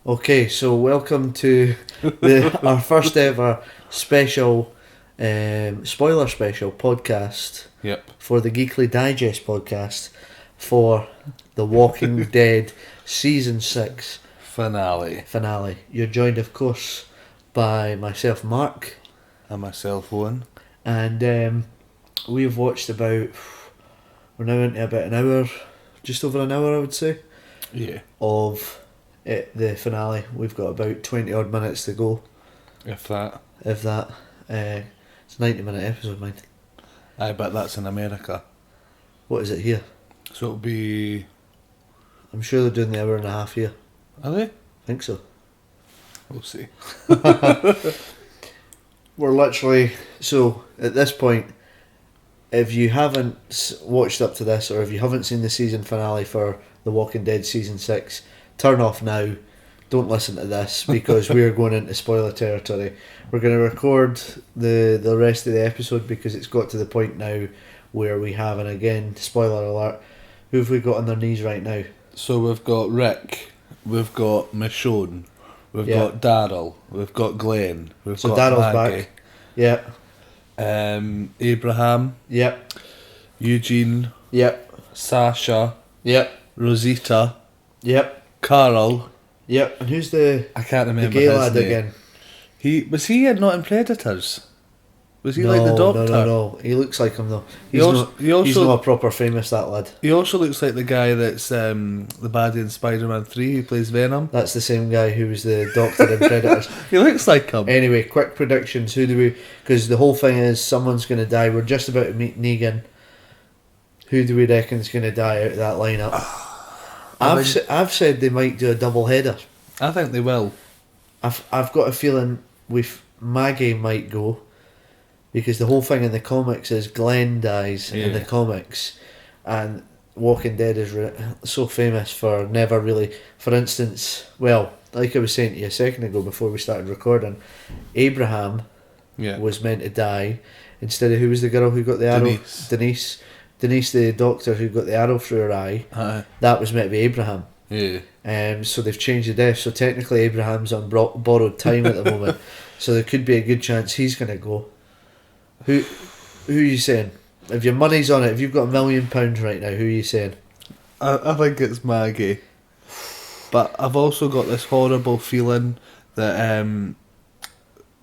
Okay, so welcome to our first ever special, spoiler special podcast. Yep. For the Geekly Digest podcast for The Walking Dead Season 6 Finale. You're joined, of course, by myself, Mark. And myself, Owen. And we've watched we're now into about an hour, just over an hour, I would say. Yeah. Of the finale. We've got about 20 odd minutes to go. If that. It's a 90-minute episode, mind. I bet that's in America. What is it here? So it'll be... I'm sure they're doing the hour and a half here. Are they? I think so. We'll see. We're literally... So, at this point, if you haven't watched up to this, or if you haven't seen the season finale for The Walking Dead Season 6, turn off now. Don't listen to this, because we're going into spoiler territory. We're going to record the rest of the episode, because it's got to the point now where we have, and again, spoiler alert, who have we got on their knees right now? So we've got Rick, we've got Michonne, we've got Daryl, we've got Glenn, we've got Daryl's Maggie, back. Yeah. Abraham. Yep. Eugene. Yep. Sasha. Yep. Rosita. Yep. Carl. Yep. And who's the... I can't remember the gay his lad name. again? Was he not in Predators? Was he like the doctor? No. He looks like him though. He's he's not a proper famous, that lad. He also looks like the guy that's the baddie in Spider-Man 3 who plays Venom. That's the same guy who was the doctor in Predators. He looks like him. Anyway, quick predictions. Who do we... Because the whole thing is someone's going to die. We're just about to meet Negan. Who do we reckon's going to die out of that lineup? I've said they might do a double header. I think they will. I've got a feeling Maggie might go, because the whole thing in the comics is Glenn dies in the comics, and Walking Dead is so famous for never really... For instance, well, like I was saying to you a second ago before we started recording, Abraham was meant to die instead of... Who was the girl who got the arrow? Denise, the doctor who got the arrow through her eye. That was meant to be Abraham. Yeah. So they've changed the death. So technically Abraham's on borrowed time at the moment. So there could be a good chance he's going to go. Who are you saying? If your money's on it, if you've got £1 million right now, who are you saying? I think it's Maggie. But I've also got this horrible feeling that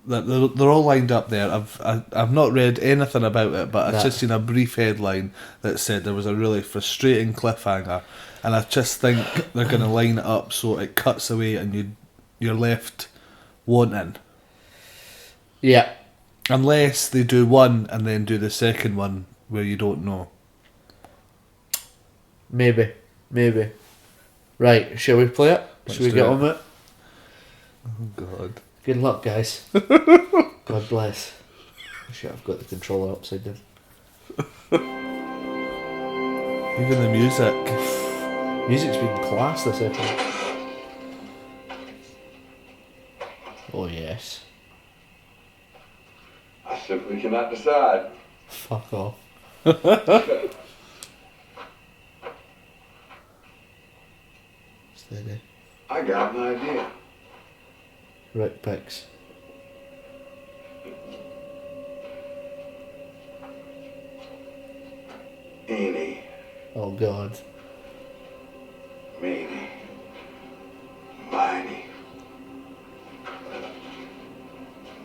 that they're all lined up there. I've not read anything about it, but I've just seen a brief headline that said there was a really frustrating cliffhanger, and I just think they're going to line it up so it cuts away and you're left wanting. Yeah. Unless they do one and then do the second one where you don't know. Maybe. Right, shall we play it? Shall we get on with it? Oh God. Good luck, guys. God bless. Shit, I've got the controller upside down. Even the music. Music's been class this episode. Oh yes. I simply cannot decide. Fuck off. Steady. I got an idea. Rick picks. Eeny, Oh God. meeny, miny,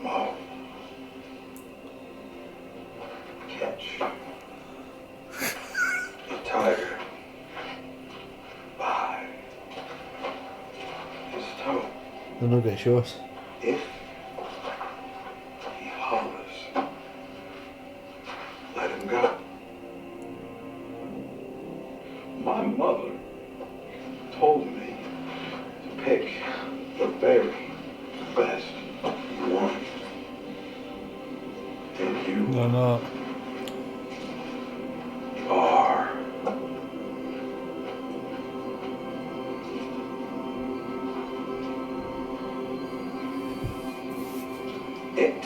mo. Catch a tiger by his toe. They're not going to show us. If he hollers, let him go. My mother told me to pick the very best one. And you No. are. It.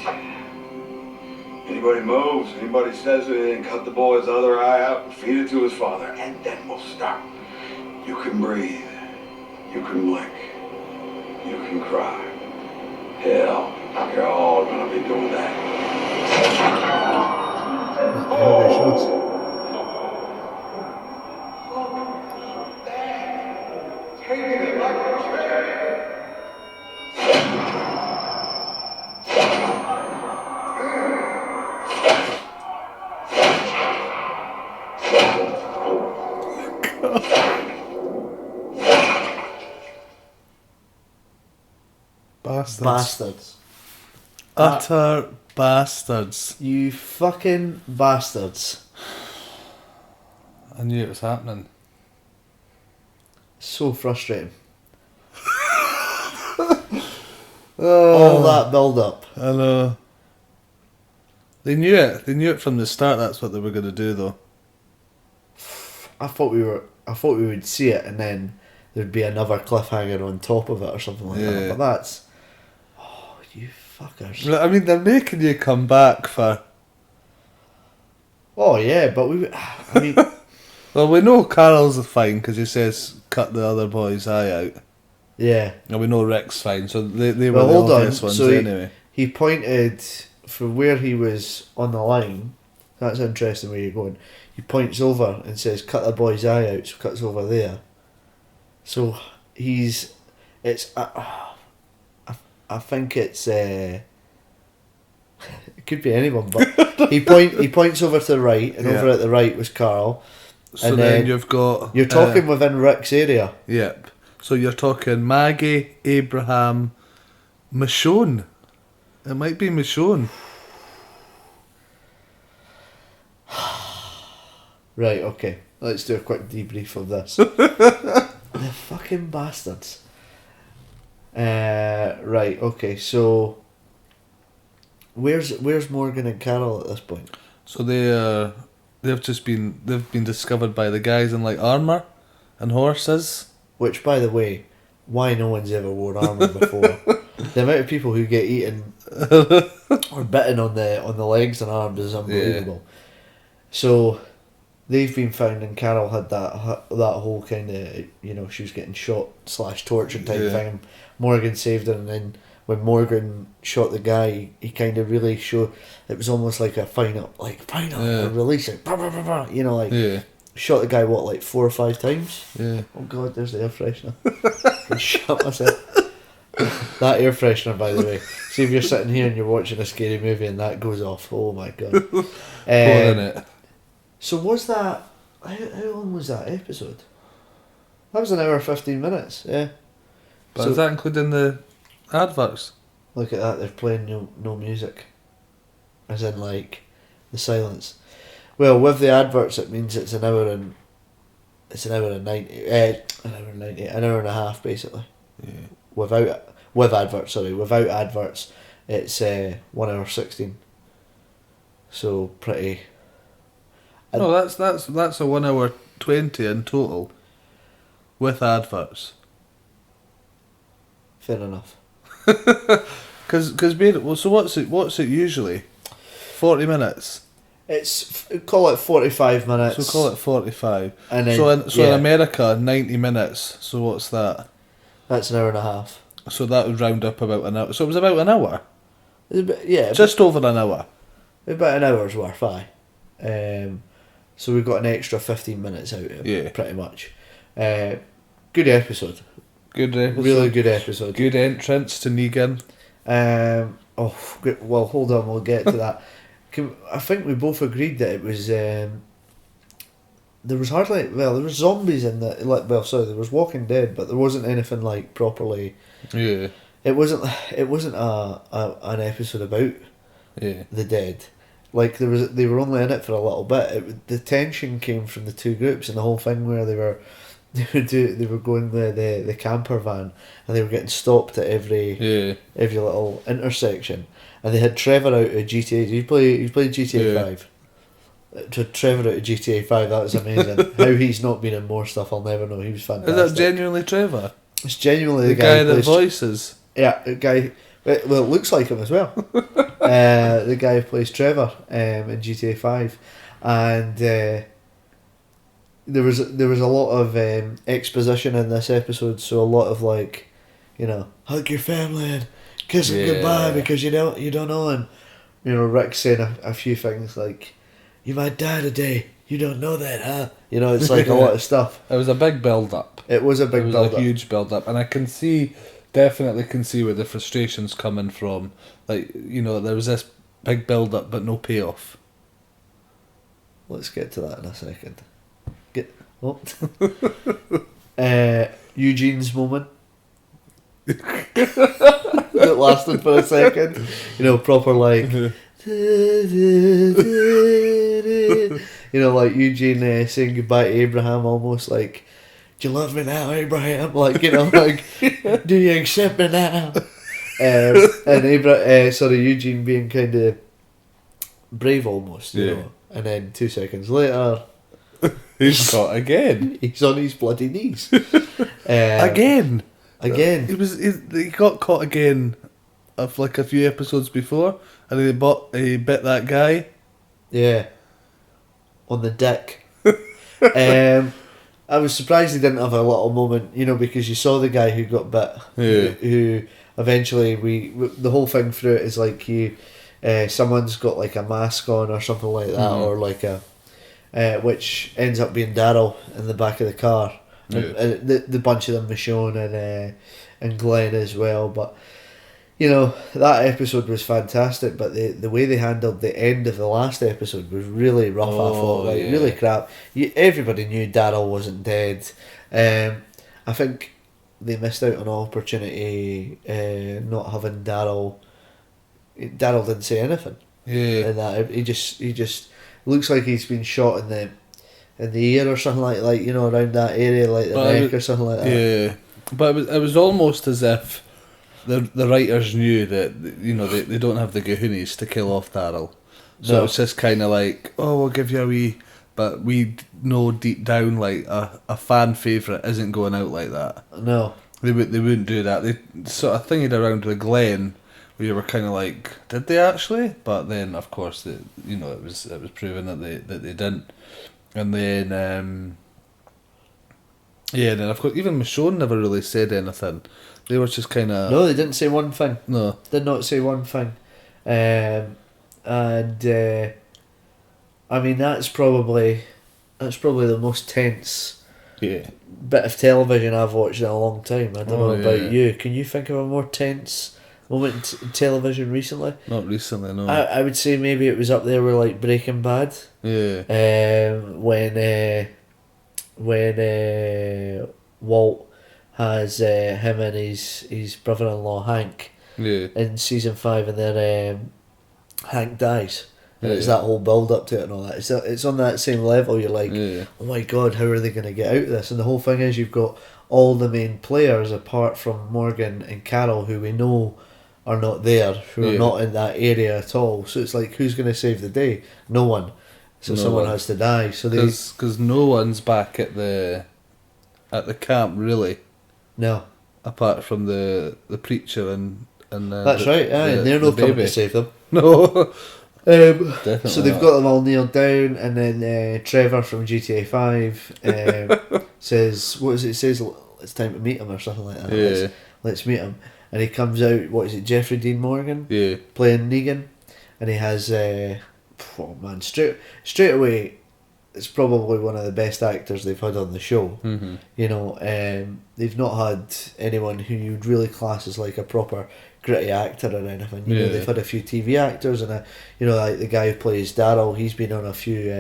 Anybody moves, anybody says anything, cut the boy's other eye out and feed it to his father, and then we'll stop. You can breathe. You can blink. You can cry. Hell, you're all gonna be doing that. Everybody shows. Bastards. Utter bastards. You fucking bastards. I knew it was happening. So frustrating. All that build up. I know. They knew it. They knew it from the start. That's what they were going to do, though. I thought we would see it and then there'd be another cliffhanger on top of it or something like that. But that's, oh, you fuckers. I mean, they're making you come back for. Oh yeah, but I mean. Well, we know Carol's fine because he says cut the other boy's eye out. Yeah. And we know Rick's fine, so they were Well, the hold obvious on. ones So anyway. he pointed from where he was on the line. That's interesting where you're going. He points over and says, "Cut the boy's eye out." So cuts over there. So I think it's. It could be anyone, but he points over to the right, and over at the right was Carl. So and then you've got. You're talking within Rick's area. Yep. So you're talking Maggie, Abraham, Michonne. It might be Michonne. Right, okay. Let's do a quick debrief of this. The fucking bastards. Right, okay, so where's Morgan and Carol at this point? So they've been discovered by the guys in like armour and horses. Which, by the way, why no one's ever worn armour before? The amount of people who get eaten or bitten on the legs and arms is unbelievable. Yeah. So they've been found, and Carol had that whole kind of, she was getting shot / tortured type thing. Morgan saved her, and then when Morgan shot the guy, he kind of really showed it was almost like a final release, like shot the guy like 4 or 5 times. Yeah. Oh god, there's the air freshener. I shot myself. That air freshener, by the way. See if you're sitting here and you're watching a scary movie and that goes off. Oh my god. It. So was that? How long was that episode? That was an hour 15 minutes. Yeah. But is that including the adverts? Look at that. They're playing no music. As in like the silence. Well, with the adverts, it means it's an hour and 90. An hour and a half basically. Yeah. Without adverts, it's 1 hour 16. So pretty. No, that's a 1 hour 20 in total, with adverts. Fair enough. So what's it usually? 40 minutes. Call it 45 minutes. So call it 45. And then, in America, 90 minutes. So what's that? That's an hour and a half. So that would round up about an hour. So it was about an hour. Just over an hour. About an hour's worth, aye. So we've got an extra 15 minutes out of it, pretty much. Good episode. Really good episode. Good entrance to Negan. Well, hold on, we'll get to that. I think we both agreed that it was. There was zombies in the there was Walking Dead, but there wasn't anything like properly. Yeah. It wasn't an episode about the dead. Like they were only in it for a little bit. The tension came from the two groups, and the whole thing where they were going the camper van, and they were getting stopped at every little intersection, and they had Trevor out of GTA. He played GTA 5. To Trevor out of GTA 5, that was amazing. How he's not been in more stuff, I'll never know. He was fantastic. Is that genuinely Trevor? It's genuinely the guy that voices. Yeah, the guy. Well, it looks like him as well. The guy who plays Trevor in GTA 5, and there was a lot of exposition in this episode. So a lot of like hug your family and kiss him Yeah. goodbye because you don't know him. Rick saying a few things like, "You might die today. You don't know that, huh?" It's like a lot of stuff. It was a big build-up. It was a big build-up. A huge build-up. And I definitely can see where the frustration's coming from. Like, there was this big build-up but no payoff. Let's get to that in a second. Eugene's moment. That lasted for a second. Proper like... like Eugene saying goodbye to Abraham, almost like, "Do you love me now, Abraham?" Like, "Do you accept me now?" And Eugene being kind of brave almost, you know. And then 2 seconds later, he's caught again. He's on his bloody knees. Again. He got caught again of like a few episodes before, and he bit that guy. Yeah. On the dick. I was surprised he didn't have a little moment, because you saw the guy who got bit. Yeah. Who eventually the whole thing through it is like someone's got like a mask on or something like that, or like which ends up being Daryl in the back of the car. Yeah. And the bunch of them, Michonne and Glenn as well, but that episode was fantastic, but the way they handled the end of the last episode was really rough. I thought, really crap. Everybody knew Daryl wasn't dead. I think they missed out on an opportunity not having Daryl. Daryl didn't say anything. Yeah. And that he just looks like he's been shot in the ear or something like around that area, like the neck or something like that. Yeah, but it was almost as if the writers knew that they don't have the kahunas to kill off Daryl, so it's just kind of like, oh, we'll give you a wee, but we know deep down like a fan favourite isn't going out like that. No, they wouldn't do that. They sort of thingied around with Glenn, where you were kind of like, did they actually? But then of course it was proven that they didn't. And then, then of course, even Michonne never really said anything. They were just kind of... No, they didn't say one thing. No. Did not say one thing. I mean, that's probably the most tense bit of television I've watched in a long time. I don't know about you. Can you think of a more tense moment in television recently? Not recently, no. I would say maybe it was up there with like Breaking Bad. Yeah. When Walt has him and his brother-in-law Hank in season 5, and then Hank dies. And it's that whole build up to it and all that. It's on that same level. You're like, oh my god, how are they going to get out of this? And the whole thing is, you've got all the main players apart from Morgan and Carol, who we know are not there, who are not in that area at all. So it's like, who's going to save the day? No one. So someone has to die. So because no one's back at the camp really. No. Apart from the preacher and that's right. And they're not coming to save them. No. So they've got them all nailed down, and then Trevor from GTA 5 says, what is it? Says it's time to meet him or something like that. Yeah. Let's meet him. And he comes out, what is it, Jeffrey Dean Morgan? Yeah. Playing Negan. And he has, straight away, it's probably one of the best actors they've had on the show. Mm-hmm. They've not had anyone who you'd really class as like a proper gritty actor or anything. They've had a few TV actors, and like the guy who plays Daryl, he's been on a few.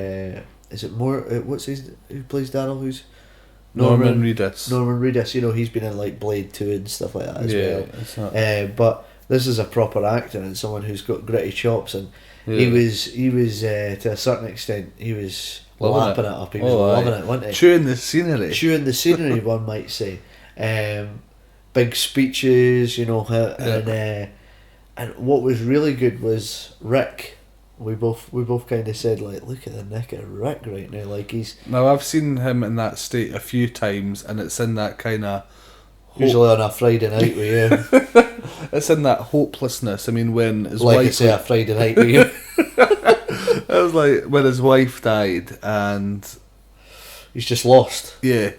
Is it more? Who plays Daryl? Who's Norman Reedus. Norman Reedus. He's been in like Blade 2 and stuff like that as well. It's not... But this is a proper actor and someone who's got gritty chops, and he was to a certain extent he was lapping it up. He was loving it, wasn't he? Chewing the scenery. One might say. Big speeches, and what was really good was Rick. We both kind of said, like, look at the neck of Rick right now, like he's... Now I've seen him in that state a few times, and it's in that kind of... Usually on a Friday night with you. It's in that hopelessness. I mean, when his like wife... I say, a Friday night with you. It was like when his wife died, and... He's just lost. Yeah.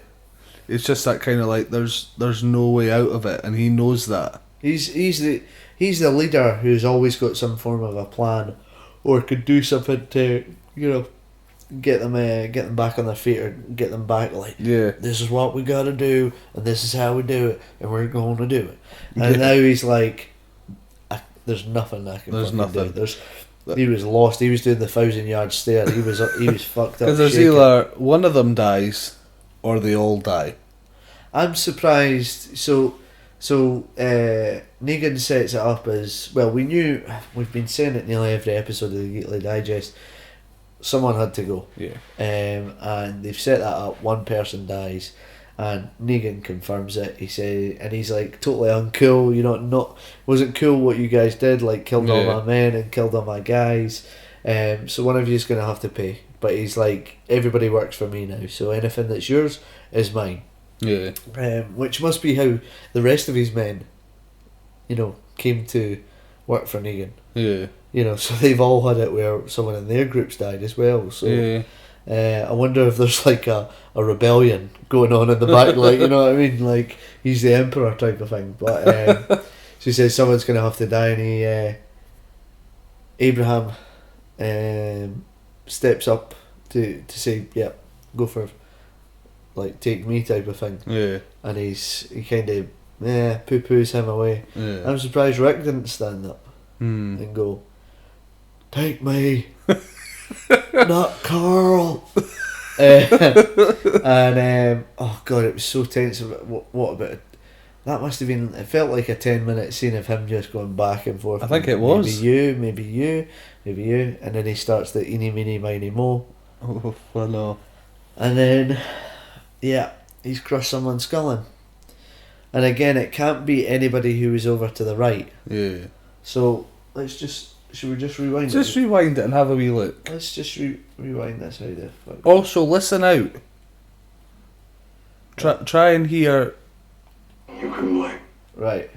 it's just that kind of like there's no way out of it, and he knows that. He's the leader who's always got some form of a plan, or could do something to get them back on their feet, or get them back like, this is what we got to do, and this is how we do it, and we're going to do it. And now he's like, there's nothing I can. There's nothing. Do. He was lost. He was doing the 1,000-yard stare. He was fucked up. Because there's either one of them dies, or they all die. I'm surprised. So Negan sets it up as well. We've been saying it nearly every episode of the Geekly Digest. Someone had to go. Yeah. And they've set that up. One person dies, and Negan confirms it. He says, and he's like, totally uncool. Not wasn't cool what you guys did. Like, killed all my men and killed all my guys. So one of you's gonna have to pay. But he's like, everybody works for me now. So anything that's yours is mine. Yeah. Which must be how the rest of his men, came to work for Negan. Yeah. So they've all had it where someone in their groups died as well. So I wonder if there's like a rebellion going on in the back, like, you know what I mean? Like, he's the emperor type of thing. But so he says someone's going to have to die, and Abraham steps up to say, yeah, go for, like, take me type of thing. Yeah. And he kind of poo-poos him away. Yeah. I'm surprised Rick didn't stand up and go, take me, not Carl. And oh god, it was so tense. What about it? That must have been. It felt like a 10-minute scene of him just going back and forth. I think it was. Maybe you, and then he starts the eeny meeny miny mo. Oh, well, no. And then, he's crushed someone's skull in. And again, it can't be anybody who was over to the right. Yeah. So should we just rewind it? Just rewind it and have a wee look. Let's just rewind this. How the fuck? Also, listen out. Try and hear. You can blame. Right.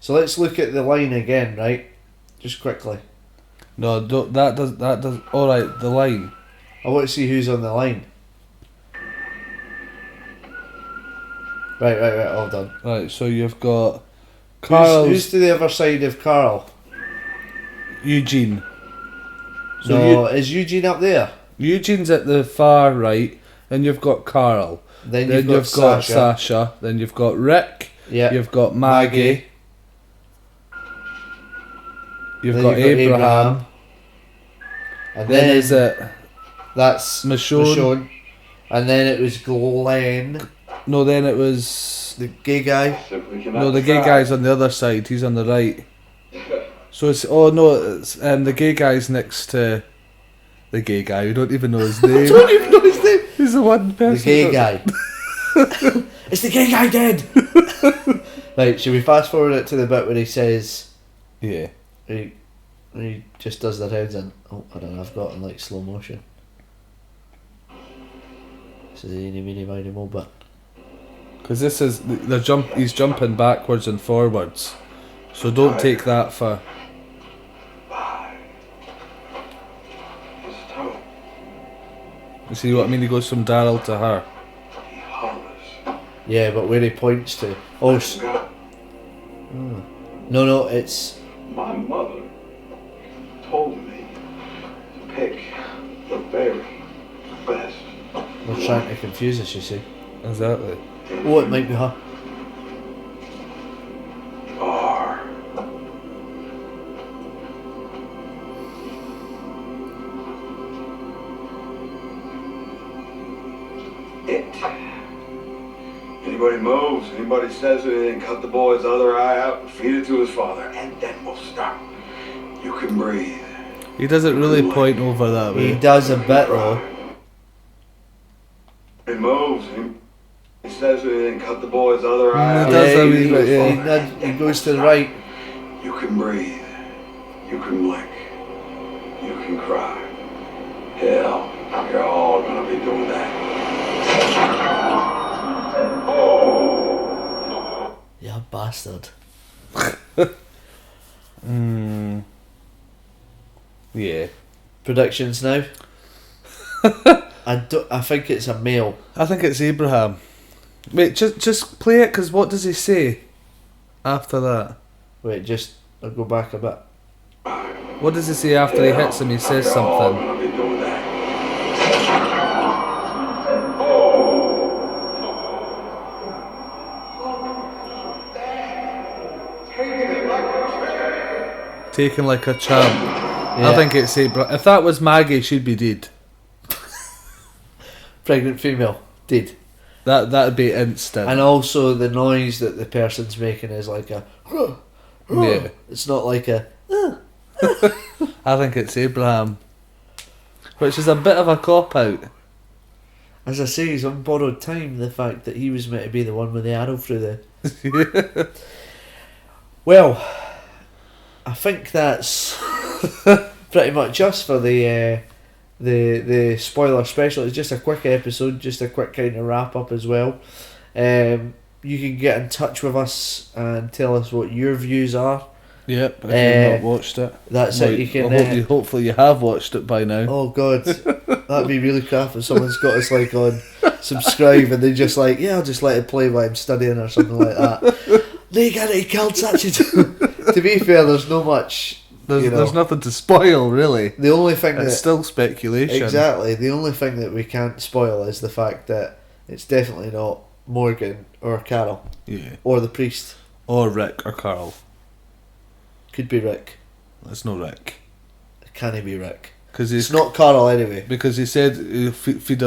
So let's look at the line again, right? Just quickly. No, that does. All right, the line. I want to see who's on the line. Right. All done. Right, so you've got Carl. Who's to the other side of Carl? Eugene. So is Eugene up there? Eugene's at the far right, and you've got Carl. Then you've got Sasha. Then you've got Rick. Yeah. You've got Maggie. You've got Abraham. And then is it? That's Michonne. And then it was Glenn. No, then it was the gay guy. No, the gay guy's on the other side. He's on the right. So it's the gay guy's next to the gay guy. We don't even know his name. I don't even know his name. He's the one person. The gay guy. It's the gay guy dead. Right, should we fast forward it to the bit where he says, yeah, he just does their heads in. Oh, I don't know. I've got in like slow motion. This is eeny meeny miny mo, but because this is he's jumping backwards and forwards, so don't take that for. You see what I mean? He goes from Daryl to her. Yeah, but where he points to. Oh, no, it's. My mother told me to pick the very best. We're trying to confuse us, you see. Exactly. Oh, it might be her. Anybody moves, anybody says anything, cut the boy's other eye out and feed it to his father, and then we'll stop. You can breathe. He doesn't really point over that way. He does a bit though. He moves, he says anything, cut the boy's other eye out. He goes to the right. You can breathe. You can blink. You can cry. Hell, you're all gonna be doing that. Yeah, bastard. Yeah. Predictions now. I think it's a male. I think it's Abraham. Wait, just play it, because what does he say after that? Wait, just I'll go back a bit. What does he say after he hits him? He says You're all something. gonna be doing that. Taken like a champ. Yeah. I think it's Abraham. If that was Maggie, she'd be dead. Pregnant female did. That'd be instant. And also the noise that the person's making is like a. Yeah. It's not like a. I think it's Abraham. Which is a bit of a cop-out. As I say, he's on borrowed time. The fact that he was meant to be the one with the arrow through the. Well, I think that's pretty much us for the spoiler special. It's just a quick episode, just a quick kind of wrap up as well. You can get in touch with us and tell us what your views are. Yep, if you've not watched it. That's it. You can. Hopefully you have watched it by now. Oh God, that'd be really crap if someone's got us like on subscribe and they just like, yeah, I'll just let it play while I'm studying or something like that. Negan, he killed such a. To be fair, there's no much. There's nothing to spoil, really. The only thing It's still speculation. Exactly. The only thing that we can't spoil is the fact that it's definitely not Morgan or Carol. Yeah. Or the priest. Or Rick or Carl. Could be Rick. It's no Rick. Can he be Rick? Because it's not Carl anyway. Because he said he'll feed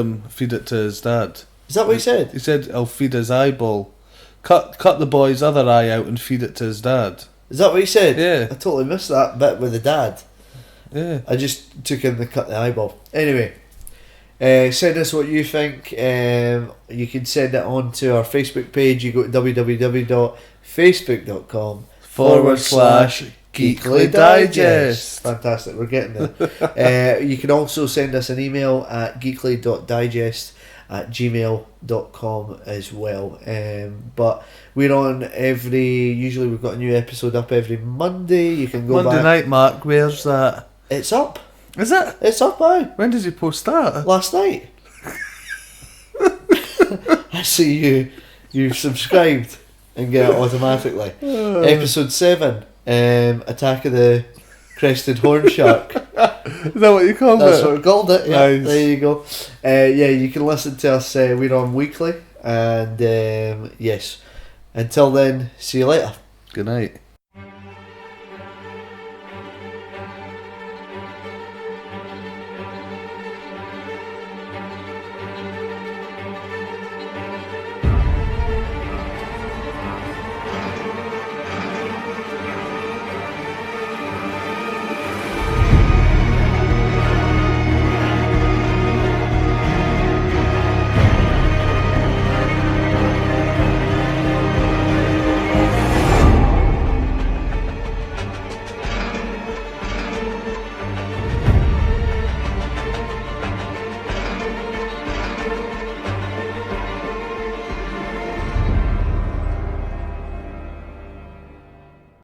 it to his dad. Is that what he said? He said I'll feed his eyeball. Cut the boy's other eye out and feed it to his dad. Is that what he said? Yeah. I totally missed that bit with the dad. Yeah. I just took in the cut the eyeball. Anyway, send us what you think. You can send it on to our Facebook page. You go to www.facebook.com/Geekly Digest. Fantastic, we're getting there. You can also send us an email at geekly.digest@gmail.com as well. But we're on usually we've got a new episode up every Monday. You can go Monday back. night, Mark, where's that? It's up. Is it? It's up now. When did you post that? Last night. I see you've subscribed and get it automatically. Episode 7, Attack of the Crested Horn Shark. Is that what you called it? That's what we called it. Yeah, Nice. there you go. Yeah, you can listen to us. We're on weekly, and yes. Until then, see you later. Good night.